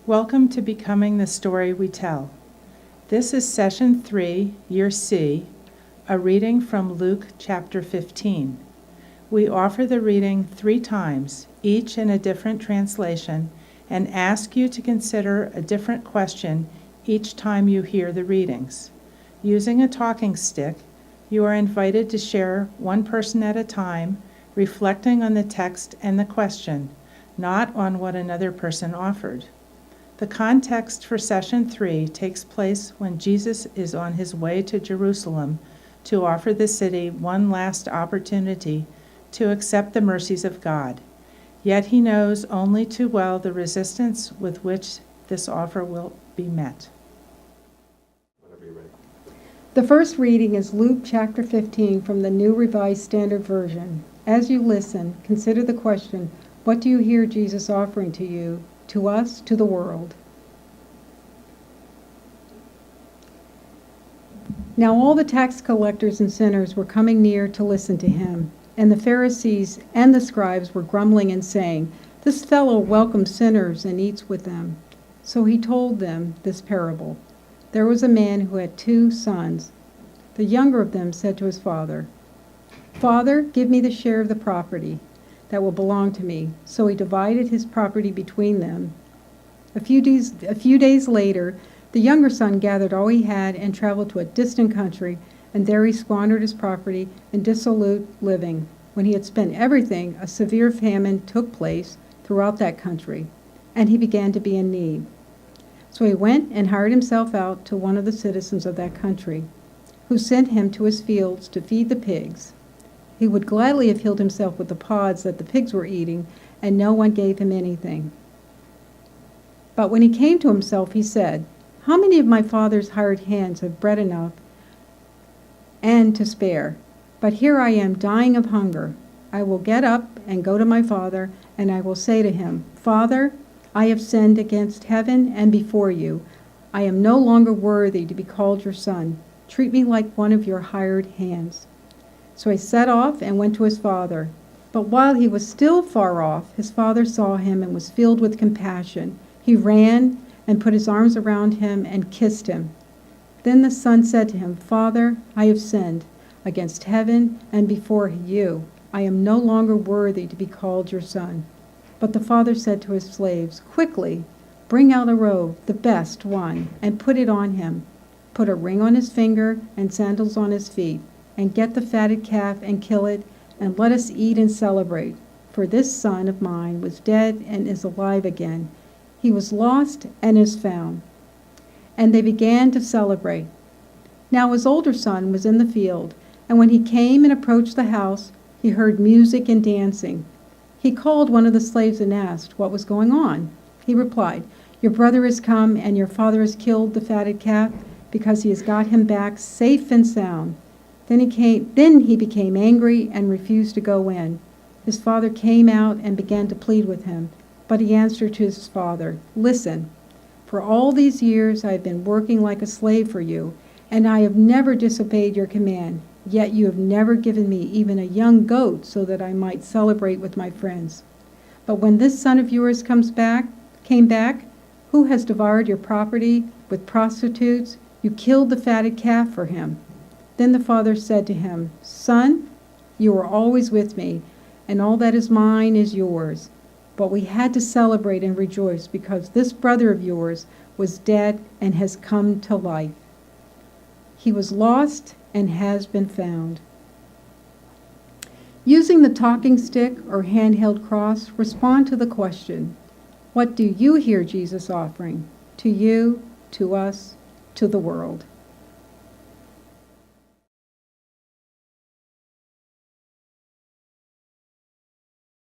Welcome to Becoming the Story We Tell. This is Session 3, Year C, a reading from Luke chapter 15. We offer the reading 3 times, each in a different translation, and ask you to consider a different question each time you hear the readings. Using a talking stick, you are invited to share one person at a time, reflecting on the text and the question, not on what another person offered. The context for Session 3 takes place when Jesus is on his way to Jerusalem to offer the city one last opportunity to accept the mercies of God. Yet he knows only too well the resistance with which this offer will be met. The first reading is Luke chapter 15 from the New Revised Standard Version. As you listen, consider the question, what do you hear Jesus offering to you, to us, to the world? Now all the tax collectors and sinners were coming near to listen to him, and the Pharisees and the scribes were grumbling and saying, "This fellow welcomes sinners and eats with them." So he told them this parable. There was a man who had 2 sons. The younger of them said to his father, "Father, give me the share of the property that will belong to me." So he divided his property between them. A few days later, the younger son gathered all he had and traveled to a distant country, and there he squandered his property in dissolute living. When he had spent everything, a severe famine took place throughout that country, and he began to be in need. So he went and hired himself out to one of the citizens of that country, who sent him to his fields to feed the pigs. He would gladly have filled himself with the pods that the pigs were eating, and no one gave him anything. But when he came to himself, he said, "How many of my father's hired hands have bread enough and to spare? But here I am dying of hunger. I will get up and go to my father, and I will say to him, 'Father, I have sinned against heaven and before you. I am no longer worthy to be called your son. Treat me like one of your hired hands.' So he set off and went to his father. But while he was still far off, his father saw him and was filled with compassion. He ran and put his arms around him and kissed him. Then the son said to him, 'Father, I have sinned against heaven and before you. I am no longer worthy to be called your son.' But the father said to his slaves, 'Quickly, bring out a robe, the best one, and put it on him. Put a ring on his finger and sandals on his feet, and get the fatted calf and kill it, and let us eat and celebrate. For this son of mine was dead and is alive again. He was lost and is found.' And they began to celebrate. Now his older son was in the field, and when he came and approached the house, he heard music and dancing. He called one of the slaves and asked what was going on. He replied, 'Your brother has come, and your father has killed the fatted calf, because he has got him back safe and sound.' Then he became angry and refused to go in. His father came out and began to plead with him. But he answered to his father, 'Listen, for all these years I have been working like a slave for you, and I have never disobeyed your command. Yet you have never given me even a young goat so that I might celebrate with my friends. But when this son of yours came back, who has devoured your property with prostitutes, you killed the fatted calf for him.' Then the father said to him, 'Son, you are always with me, and all that is mine is yours. But we had to celebrate and rejoice because this brother of yours was dead and has come to life. He was lost and has been found.'" Using the talking stick or handheld cross, respond to the question, what do you hear Jesus offering? To you, to us, to the world.